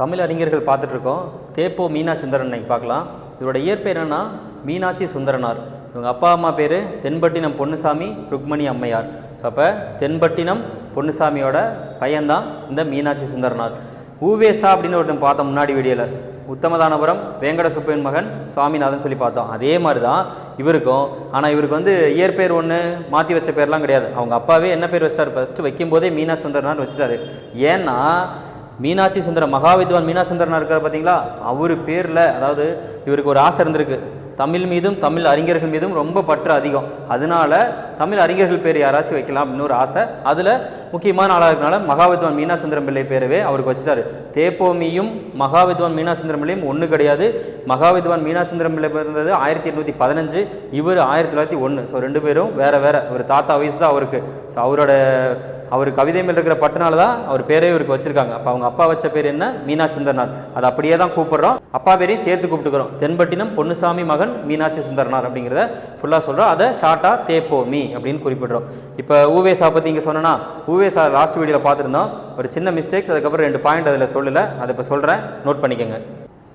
தமிழ் அறிஞர்கள் பார்த்துட்ருக்கோம். தேப்போ மீனா சுந்தரன் இன்னைக்கு பார்க்கலாம். இவரோட இயற்பெயர் என்னன்னா மீனாட்சி சுந்தரனார். இவங்க அப்பா அம்மா பேர் தென்பட்டினம் பொன்னுசாமி, ருக்மணி அம்மையார். ஸோ அப்போ தென்பட்டினம் பொன்னுசாமியோட பையன்தான் இந்த மீனாட்சி சுந்தரனார். ஊவேசா அப்படின்னு ஒருத்தன் பார்த்தோம் முன்னாடி வீடியோவில். உத்தமதானபுரம் வேங்கட சுப்பையன் மகன் சுவாமிநாதன் சொல்லி பார்த்தோம். அதே மாதிரி தான் இவருக்கும். ஆனால் இவருக்கு இயற்பெயர் ஒன்று மாற்றி வச்ச பேர்லாம் கிடையாது. அவங்க அப்பாவே என்ன பேர் வச்சிட்டாரு, ஃபஸ்ட்டு வைக்கும்போதே மீனா சுந்தரனார் வச்சுட்டாரு. ஏன்னா மீனாட்சி சுந்தரம் மகாவித்வான் மீனா சுந்தரனார் இருக்கார் பார்த்தீங்களா, அவர் பேரில் அதாவது இவருக்கு ஒரு ஆசை இருந்திருக்கு. தமிழ் மீதும் தமிழ் அறிஞர்கள் மீதும் ரொம்ப பற்று அதிகம். அதனால தமிழ் அறிஞர்கள் பேர் யாராச்சும் வைக்கலாம் அப்படின்னு ஒரு ஆசை. அதில் முக்கியமான ஆளாக இருக்கனால மகாவித்வான் மீனா சுந்தரம் பிள்ளை பேரவே அவருக்கு வச்சுட்டாரு. தேப்போமியும் மகாவித்வான் மீனா சுந்தரம் பிள்ளையும் ஒன்று கிடையாது. மகாவித்வான் மீனா சுந்தரம் பிள்ளை பிறந்தது 1815, இவர் 1901. ஸோ ரெண்டு பேரும் வேற வேற. ஒரு தாத்தா வயசு தான் அவருக்கு. ஸோ அவர் கவிதை மேல் இருக்கிற பட்டனால தான் அவர் பேரே இவருக்கு வச்சிருக்காங்க. அப்போ அவங்க அப்பா வச்ச பேர் என்ன, மீனா சுந்தரனார். அது அப்படியே தான் கூப்பிடுறோம். அப்பா பேரையும் சேர்த்து கூப்பிட்டுக்கிறோம். தென்பட்டினம் பொன்னுசாமி மகன் மீனாட்சி சுந்தரனார் அப்படிங்கிறத ஃபுல்லாக சொல்கிறோம். அதை ஷார்ட்டாக தேப்போமி அப்படின்னு குறிப்பிடுறோம். இப்போ ஊவேசா பற்றி இங்கே சொன்னோன்னா, ஊவேசா லாஸ்ட் வீடியோவில் பார்த்துருந்தோம். ஒரு சின்ன மிஸ்டேக்ஸ், அதுக்கப்புறம் 2 பாயிண்ட் அதில் சொல்லலை. அதை இப்போ சொல்கிறேன், நோட் பண்ணிக்கோங்க.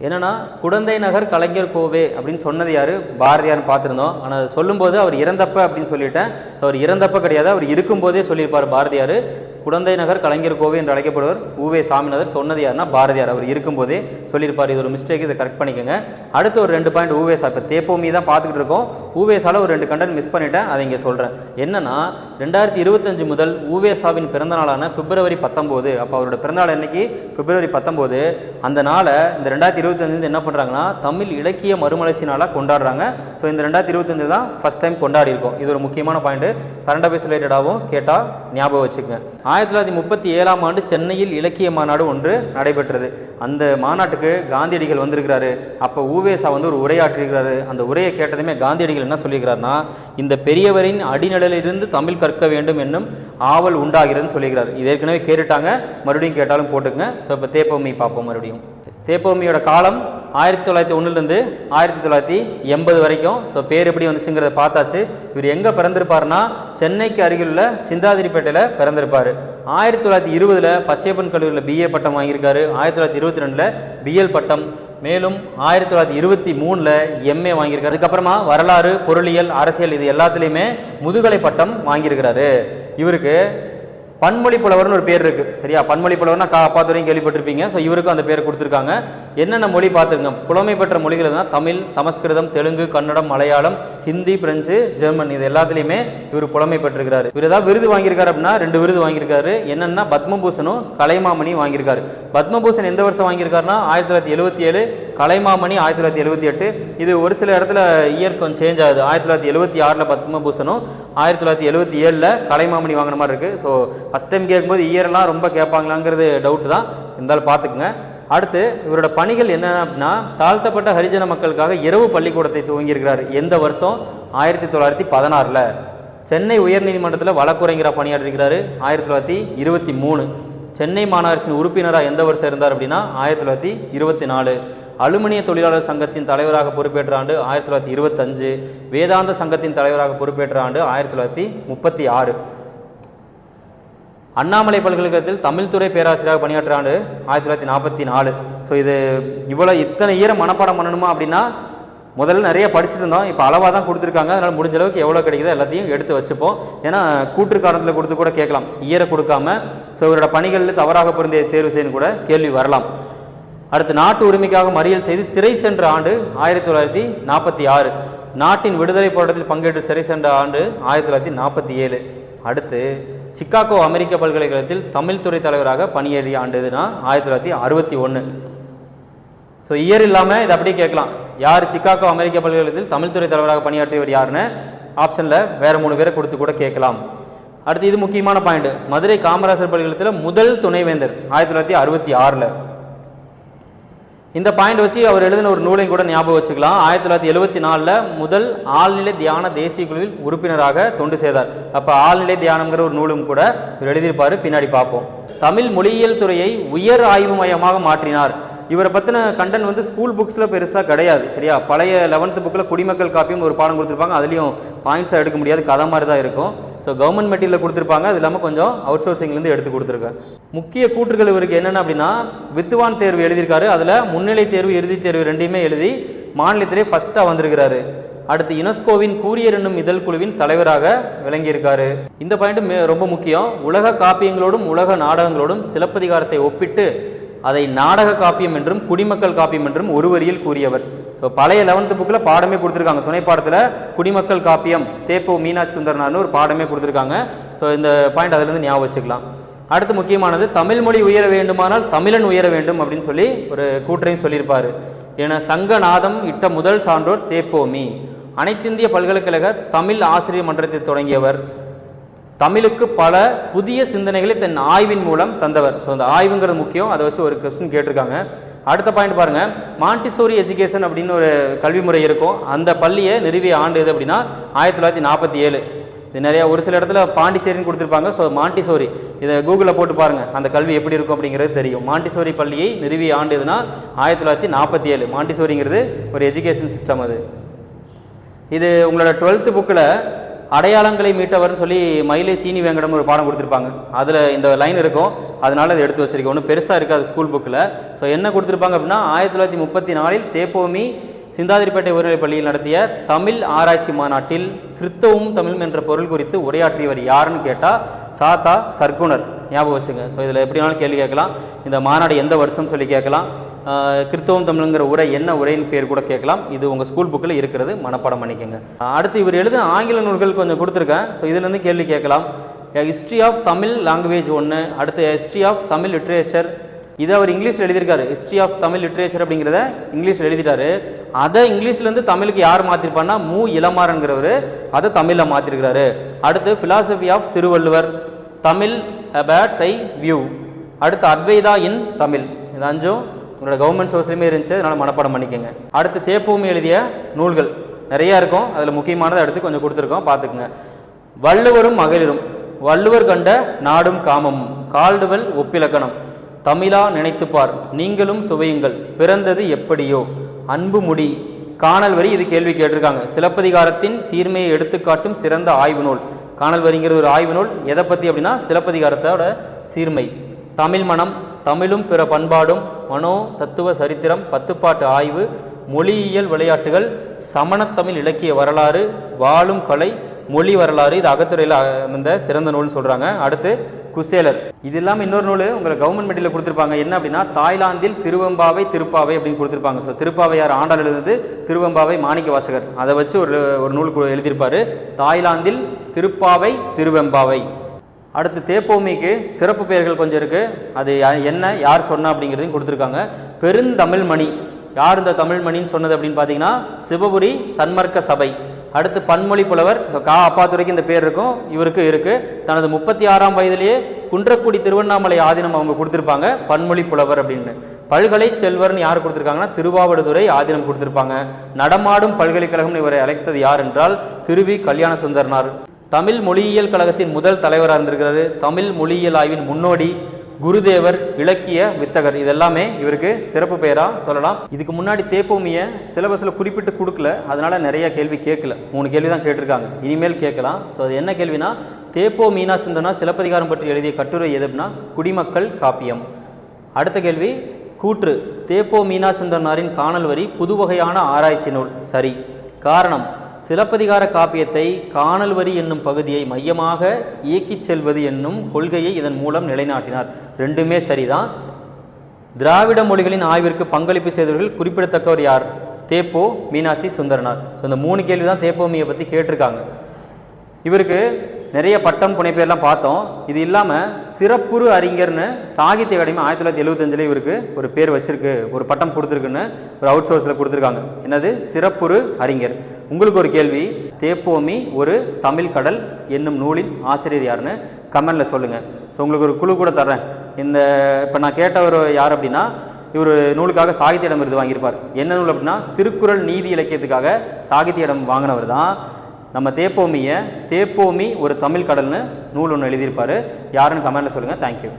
என்னன்னா குடந்தை நகர் கலைஞர் கோவே அப்படின்னு சொன்னது யாரு, பாரதியார்னு பார்த்துருந்தோம். ஆனால் சொல்லும்போது அவர் இறந்தப்ப அப்படின்னு சொல்லிட்டேன். ஸோ அவர் இறந்தப்ப கிடையாது, அவர் இருக்கும்போதே சொல்லியிருப்பார் பாரதியார். குடந்தை நகர் கலைஞர் கோவை என்று அழைக்கப்படுவர் ஊவே சாமிநாதர். சொன்னது யாருன்னா பாரதியார். அவர் இருக்கும்போதே சொல்லியிருப்பார். இது ஒரு மிஸ்டேக், இதை கரெக்ட் பண்ணிக்கோங்க. அடுத்து ஒரு 2 பாயிண்ட் ஊவேசா. இப்போ தேப்போமி தான் பார்த்துக்கிட்டு இருக்கோம். ஊவேசால ஒரு 2 கண்டென்ட் மிஸ் பண்ணிட்டேன், அதை இங்கே சொல்கிறேன். என்னன்னா 2025 முதல் ஊவேசாவின் பிறந்த நாளான பிப்ரவரி 19, அப்போ அவரோட பிறந்தநாள் என்னைக்கு, பிப்ரவரி 19. அந்த நாளை இந்த 2025 என்ன பண்ணுறாங்கன்னா தமிழ் இலக்கிய மறுமலர்ச்சி நாளாக கொண்டாடுறாங்க. ஸோ இந்த 2025 தான் ஃபர்ஸ்ட் டைம் கொண்டாடி இருக்கோம். இது ஒரு முக்கியமான பாயிண்ட். கரண்ட் அஃபேர்ஸ் ரிலேட்டடாகவும் கேட்டால் ஞாபகம் வச்சுக்கோங்க. 1937ஆம் ஆண்டு சென்னையில் இலக்கிய மாநாடு ஒன்று நடைபெற்றது. அந்த மாநாட்டுக்கு காந்தியடிகள் வந்திருக்கிறாரு. அப்போ ஊவேசா ஒரு உரையாற்றிருக்கிறாரு. அந்த உரையை கேட்டதுமே காந்தியடிகள் என்ன சொல்லியிருக்கிறாருன்னா, இந்த பெரியவரின் அடிநிலையிலிருந்து தமிழ் கற்க வேண்டும் என்னும் ஆவல் உண்டாகிறதுன்னு சொல்லியிருக்கிறார். இது ஏற்கனவே கேட்டுட்டாங்க, மறுபடியும் கேட்டாலும் போட்டுக்குங்க. ஸோ இப்போ தேப்போமி பார்ப்போம். மறுபடியும் தேப்போமியோட காலம் 1901 1980 வரைக்கும். ஸோ பேர் எப்படி வந்துச்சுங்கிறத பார்த்தாச்சு. இவர் எங்கே பிறந்திருப்பாருன்னா சென்னைக்கு அருகிலுள்ள சிந்தாதிரிப்பேட்டையில் பிறந்திருப்பார். 1920 பச்சையப்பன் கல்லூரியில் BA பட்டம் வாங்கியிருக்காரு. 1922 BL பட்டம், மேலும் 1923 MA வாங்கியிருக்காரு. அதுக்கப்புறமா வரலாறு, பொருளியல், அரசியல் இது எல்லாத்துலேயுமே முதுகலை பட்டம் வாங்கியிருக்கிறாரு. இவருக்கு பன்மொழி புலவர்னு ஒரு பேர் இருக்கு. சரியா, பன்மொழி புலவர்னா காப்பாத்துறையும் கேள்விப்பட்டிருப்பீங்க. ஸோ இவருக்கும் அந்த பேர் கொடுத்துருக்காங்க. என்னென்ன மொழி பார்த்துருங்க, புலமை பெற்ற மொழிகள் தான் தமிழ், சமஸ்கிருதம், தெலுங்கு, கன்னடம், மலையாளம், ஹிந்தி, பிரெஞ்சு, ஜெர்மன் இது எல்லாத்துலேயுமே இவர் புலமை பெற்றிருக்கிறாரு. இவர் ஏதாவது விருது வாங்கியிருக்காரு அப்படின்னா 2 விருது வாங்கியிருக்காரு. என்னென்னா பத்மபூஷனும் கலைமாமணியும் வாங்கியிருக்காரு. பத்மபூஷன் எந்த வருஷம் வாங்கியிருக்காருன்னா 1977, கலைமாமணி 1978. இது ஒரு சில இடத்துல இயர் கொஞ்சம் சேஞ்ச் ஆகுது. 1976 பத்மபூஷனும் 1977 கலைமாமணி வாங்கின மாதிரி இருக்கு. ஸோ ஃபஸ்ட் டைம் கேட்கும்போது இயரெல்லாம் ரொம்ப கேட்பாங்களாங்கிறது டவுட் தான், இருந்தாலும் பார்த்துக்குங்க. அடுத்து இவரோட பணிகள் என்ன அப்படின்னா, தாழ்த்தப்பட்ட ஹரிஜன மக்களுக்காக இரவு பள்ளிக்கூடத்தை துவங்கியிருக்கிறார். எந்த வருஷம், 1916. சென்னை உயர்நீதிமன்றத்தில் வழக்குரைஞராக பணியாற்றிருக்கிறாரு 1923. சென்னை மாநகராட்சியின் உறுப்பினராக எந்த வருஷம் இருந்தார் அப்படின்னா 1924. அலுமினிய தொழிலாளர் சங்கத்தின் தலைவராக பொறுப்பேற்ற ஆண்டு 1925. வேதாந்த சங்கத்தின் தலைவராக பொறுப்பேற்ற ஆண்டு 1936. அண்ணாமலை பல்கலைக்கழகத்தில் தமிழ் துறை பேராசிரியராக பணியாற்ற ஆண்டு 1944. ஸோ இது இத்தனை இயரம் மனப்பாடம் பண்ணணுமா அப்படின்னா முதல்ல நிறைய படிச்சுட்டு இருந்தோம். இப்போ அளவாக தான் கொடுத்துருக்காங்க. அதனால் முடிஞ்ச அளவுக்கு எவ்வளோ கிடைக்குதோ எல்லாத்தையும் எடுத்து வச்சுப்போம். ஏன்னா கூற்றுக்காரணத்தில் கொடுத்து கூட கேட்கலாம், இயரை கொடுக்காம. ஸோ இவரோட பணிகளில் தவறாக பொருந்திய தேர்வு செய்யணும் கூட கேள்வி வரலாம். அடுத்து நாட்டு உரிமைக்காக மறியல் செய்து சிறை சென்ற ஆண்டு 1946. நாட்டின் விடுதலை போராட்டத்தில் பங்கேற்று சிறை சென்ற ஆண்டு 1947. அடுத்து சிக்காகோ அமெரிக்க பல்கலைக்கழகத்தில் தமிழ் துறை தலைவராக பணியேறிய ஆண்டுனா 1961. ஸோ இயர் இல்லாமல் இதை அப்படியே கேட்கலாம், யார் சிக்காகோ அமெரிக்க பல்கலைக்கழகத்தில் தமிழ் துறை தலைவராக பணியாற்றியவர் யாருன்னு ஆப்ஷனில் வேற 3 பேரை கொடுத்து கூட கேட்கலாம். அடுத்து இது முக்கியமான பாயிண்ட், மதுரை காமராசர் பல்கலைக்கழகத்தில் முதல் துணைவேந்தர் 1966. இந்த பாயிண்ட் வச்சு அவர் எழுதின ஒரு நூலையும் கூட ஞாபகம் வச்சுக்கலாம். 1974 முதல் ஆழ்நிலை தியான தேசிய குழுவில் உறுப்பினராக தொண்டு செய்தார். அப்போ ஆழ்நிலை தியானம்ங்கிற ஒரு நூலும் கூட இவர் எழுதியிருப்பாரு, பின்னாடி பார்ப்போம். தமிழ் மொழியியல் துறையை உயர் ஆய்வு மையமாக மாற்றினார். இவரை பற்றின கண்டென்ட் வந்து ஸ்கூல் புக்ஸில் பெருசாக கிடையாது சரியா. பழைய 11th புக்கில் குடிமக்கள் காப்பியம் ஒரு பாடம் கொடுத்துருப்பாங்க, அதுலேயும் பாயிண்ட்ஸாக எடுக்க முடியாது, கதை மாதிரி தான் இருக்கும். ஸோ கவர்மெண்ட் மெட்டீரியல் கொடுத்துருப்பாங்க, அது இல்லாமல் கொஞ்சம் அவுட் சோர்சிங்லேருந்து எடுத்து கொடுத்துருக்கேன். முக்கிய கூற்றுகள் இவருக்கு என்னென்ன அப்படின்னா, வித்துவான் தேர்வு எழுதியிருக்காரு, அதில் முன்னிலை தேர்வு இறுதி தேர்வு ரெண்டையுமே எழுதி மாநிலத்திலே ஃபஸ்ட்டாக வந்திருக்கிறாரு. அடுத்து யுனெஸ்கோவின் கூரியர் என்னும் இதழ் குழுவின் தலைவராக விளங்கியிருக்காரு. இந்த பாயிண்ட் ரொம்ப முக்கியம். உலக காப்பியங்களோடும் உலக நாடகங்களோடும் சிலப்பதிகாரத்தை ஒப்பிட்டு அதை நாடக காப்பியம் என்றும் குடிமக்கள் காப்பியம் என்றும் ஒரு வரியில் கூறியவர். ஸோ பழைய 11th புக்கில் பாடமே கொடுத்துருக்காங்க, துணை பாடத்தில் குடிமக்கள் காப்பியம் தேப்போ மீனாட்சி சுந்தரனார்னு ஒரு பாடமே கொடுத்துருக்காங்க. ஸோ இந்த பாயிண்ட் அதிலிருந்து ஞாபகம் வச்சுக்கலாம். அடுத்து முக்கியமானது, தமிழ் மொழி உயர வேண்டுமானால் தமிழன் உயர வேண்டும் அப்படின்னு சொல்லி ஒரு கூற்றையும் சொல்லியிருப்பார். என சங்கநாதம் இட்ட முதல் சான்றோர் தேப்போமி. அனைத்திந்திய பல்கலைக்கழக தமிழ் ஆசிரியர் மன்றத்தை தொடங்கியவர். தமிழுக்கு பல புதிய சிந்தனைகளை தன் ஆய்வின் மூலம் தந்தவர். ஸோ அந்த ஆய்வுங்கிறது முக்கியம், அதை வச்சு ஒரு கொஸ்டின் கேட்டிருக்காங்க. அடுத்த பாயிண்ட் பாருங்க, மாண்டிசோரி எஜுகேஷன் அப்படின்னு ஒரு கல்வி முறை இருக்கும். அந்த பள்ளியை நிறுவிய ஆண்டு எது அப்படின்னா 1947. இது நிறைய ஒரு சில இடத்துல பாண்டிச்சேரின்னு கொடுத்துருப்பாங்க. ஸோ மாண்டிசோரி இதை கூகுளில் போட்டு பாருங்க, அந்த கல்வி எப்படி இருக்கும் அப்படிங்கிறது தெரியும். மாண்டிசோரி பள்ளியை நிறுவிய ஆண்டு எதுனா 1947. மாண்டிசோரிங்கிறது ஒரு எஜுகேஷன் சிஸ்டம். அது இது உங்களோட 12th புக்கில் அடையாளங்களை மீட்டவர்னு சொல்லி மயிலை சீனி வேங்கடம் ஒரு பாடம் கொடுத்துருப்பாங்க, அதில் இந்த லைன் இருக்கும், அதனால அதை எடுத்து வச்சிருக்கேன். ஒன்றும் பெருசாக இருக்காது ஸ்கூல் புக்கில். ஸோ என்ன கொடுத்துருப்பாங்க அப்படின்னா, 1934 தேப்போமி சிந்தாதிரிப்பேட்டை உயர்நிலைப் பள்ளியில் நடத்திய தமிழ் ஆராய்ச்சி மாநாட்டில் கிறித்தவமும் தமிழும் என்ற பொருள் குறித்து உரையாற்றியவர் யாருன்னு கேட்டால் சாத்தா சர்க்குணர். ஞாபகம் வச்சுங்க. ஸோ இதில் எப்படினாலும் கேள்வி கேட்கலாம். இந்த மாநாடு எந்த வருஷம் சொல்லி கேட்கலாம், கிறித்தவம் தமிழுங்கிற உரை என்ன உரையின் பேர் கூட கேட்கலாம். இது உங்கள் ஸ்கூல் புக்கில் இருக்கிறது, மனப்பாடம் பண்ணிக்கோங்க. அடுத்து இவர் எழுதின ஆங்கில நூல்கள் கொஞ்சம் கொடுத்துருக்கேன். ஸோ இதுலேருந்து கேள்வி கேட்கலாம். ஹிஸ்ட்ரி ஆஃப் தமிழ் லாங்குவேஜ் 1, அடுத்து ஹிஸ்ட்ரி ஆஃப் தமிழ் லிட்ரேச்சர். இதை அவர் இங்கிலீஷில் எழுதியிருக்காரு. ஹிஸ்ட்ரி ஆஃப் தமிழ் லிட்ரேச்சர் அப்படிங்கிறத இங்கிலீஷில் எழுதிட்டாரு. அதை இங்கிலீஷ்லேருந்து தமிழுக்கு யார் மாற்றிருப்பான்னா இளமாறன்கிறவர் அதை தமிழில் மாற்றிருக்கிறாரு. அடுத்து philosophy of Thiruvalluvar, Tamil poets I view, அடுத்து அத்வைதா இன் தமிழ். இது 5ம் உங்களோட கவர்மெண்ட் சோர்ஸ்லையுமே இருந்துச்சு, அதனால் மனப்பாடம் பண்ணிக்கோங்க. அடுத்து தேப்போமி எழுதிய நூல்கள் நிறையா இருக்கும், அதில் முக்கியமானதை அடுத்து கொஞ்சம் கொடுத்துருக்கோம், பார்த்துக்குங்க. வள்ளுவரும் மகளிரும், வள்ளுவர் கண்ட நாடும் காமமும், கால்டுவெல் ஒப்பிலக்கணம், தமிழா நினைத்துப்பார், நீங்களும் சுவையுங்கள், பிறந்தது எப்படியோ, அன்பு முடி, காணல் வரி. இது கேள்வி கேட்டிருக்காங்க. சிலப்பதிகாரத்தின் சீர்மையை எடுத்துக்காட்டும் சிறந்த ஆய்வு நூல். காணல் வரிங்கிறது ஒரு ஆய்வு நூல். எதை பற்றி அப்படின்னா சிலப்பதிகாரத்தோட சீர்மை. தமிழ் மனம், தமிழும் பிற பண்பாடும், மனோ தத்துவ சரித்திரம், 10 பாட்டு ஆய்வு, மொழியியல் விளையாட்டுகள், சமணத்தமிழ் இலக்கிய வரலாறு, வாழும் கலை, மொழி வரலாறு. இது அகத்துறையில் இந்த சிறந்த நூல்னு சொல்கிறாங்க. அடுத்து குசேலர். இது இல்லாமல் இன்னொரு நூல் உங்களுக்கு கவர்மெண்ட் மெட்டீரியல் கொடுத்துருப்பாங்க. என்ன அப்படின்னா தாய்லாந்தில் திருவெம்பாவை திருப்பாவை அப்படின்னு கொடுத்துருப்பாங்க. ஸோ திருப்பாவையார் ஆண்டாள் எழுதுது, திருவெம்பாவை மாணிக்க வாசகர். அதை வச்சு ஒரு நூல் எழுதியிருப்பார், தாய்லாந்தில் திருப்பாவை திருவெம்பாவை. அடுத்து தேப்போமிக்கு சிறப்பு பெயர்கள் கொஞ்சம் இருக்குது, அது என்ன யார் சொன்னா அப்படிங்கிறதையும் கொடுத்துருக்காங்க. பெருந்தமிழ்மணி, யார் இந்த தமிழ்மணின்னு சொன்னது அப்படின்னு பார்த்தீங்கன்னா சிவபுரி சன்மார்க்க சபை. அடுத்து பன்மொழி புலவர், அப்பாத்துறைக்கு இந்த பேர் இருக்கும், இவருக்கு இருக்கு. தனது 36ஆம் வயதிலேயே குன்றக்குடி திருவண்ணாமலை ஆதீனம் அவங்க கொடுத்துருப்பாங்க பன்மொழி புலவர் அப்படின்னு. பல்கலை செல்வர்னு யார் கொடுத்துருக்காங்கன்னா திருவாவடுதுறை ஆதீனம் கொடுத்துருப்பாங்க. நடமாடும் பல்கலைக்கழகம் இவரை அழைத்தது யார் என்றால் திருவி கல்யாண சுந்தரனார். தமிழ் மொழியியல் கழகத்தின் முதல் தலைவராக இருந்திருக்கிறாரு. தமிழ் மொழியியல் ஆய்வின் முன்னோடி, குருதேவர், இலக்கிய வித்தகர். இதெல்லாமே இவருக்கு சிறப்பு பெயராக சொல்லலாம். இதுக்கு முன்னாடி தேப்போமியை சிலபஸில் குறிப்பிட்டு கொடுக்கல, அதனால நிறைய கேள்வி கேட்கல. 3 கேள்வி தான் கேட்டிருக்காங்க, இனிமேல் கேட்கலாம். ஸோ அது என்ன கேள்வினா, தேப்போ மீனா சுந்தரனார் சிலப்பதிகாரம் பற்றி எழுதிய கட்டுரை எதுனா குடிமக்கள் காப்பியம். அடுத்த கேள்வி கூற்று, தேப்போ மீனா சுந்தரனாரின் காணல் வரி புது வகையான ஆராய்ச்சி நூல். சரி. காரணம், சிலப்பதிகார காப்பியத்தை காணல் வரி என்னும் பகுதியை மையமாக இயக்கிச் செல்வது என்னும் கொள்கையை இதன் மூலம் நிலைநாட்டினார். ரெண்டுமே சரிதான். திராவிட மொழிகளின் ஆய்விற்கு பங்களிப்பு செய்தவர்கள் குறிப்பிடத்தக்கவர் யார்? தேப்போ மீனாட்சி சுந்தரனார். ஸோ இந்த 3 கேள்வி தான் தேப்போமியை பற்றி கேட்டிருக்காங்க. இவருக்கு நிறைய பட்டம் புனைப்பெயர்லாம் பார்த்தோம். இது இல்லாமல் சிறப்புறு அறிஞர்னு சாகித்ய அகாடமி 1975 இவருக்கு ஒரு பேர் வச்சிருக்கு, ஒரு பட்டம் கொடுத்துருக்குன்னு ஒரு அவுட் சோர்ஸில் கொடுத்துருக்காங்க. என்னது? சிறப்புறு அறிஞர். உங்களுக்கு ஒரு கேள்வி, தேப்போமி ஒரு தமிழ் கடல் என்னும் நூலின் ஆசிரியர் யாருன்னு கமெண்டில் சொல்லுங்கள். ஸோ உங்களுக்கு ஒரு குழு கூட தர்றேன். இப்போ நான் கேட்டவர் யார் அப்படின்னா, இவர் நூலுக்காக சாகித்ய இடம் விருது வாங்கியிருப்பார். என்ன நூல் அப்படின்னா திருக்குறள் நீதி இலக்கியத்துக்காக சாகித்ய இடம் வாங்கினவர் தான் நம்ம தேப்போமி ஒரு தமிழ் கடல்னு நூல் ஒன்று எழுதியிருப்பார். யாருன்னு கமெண்டில் சொல்லுங்கள். தேங்க்யூ.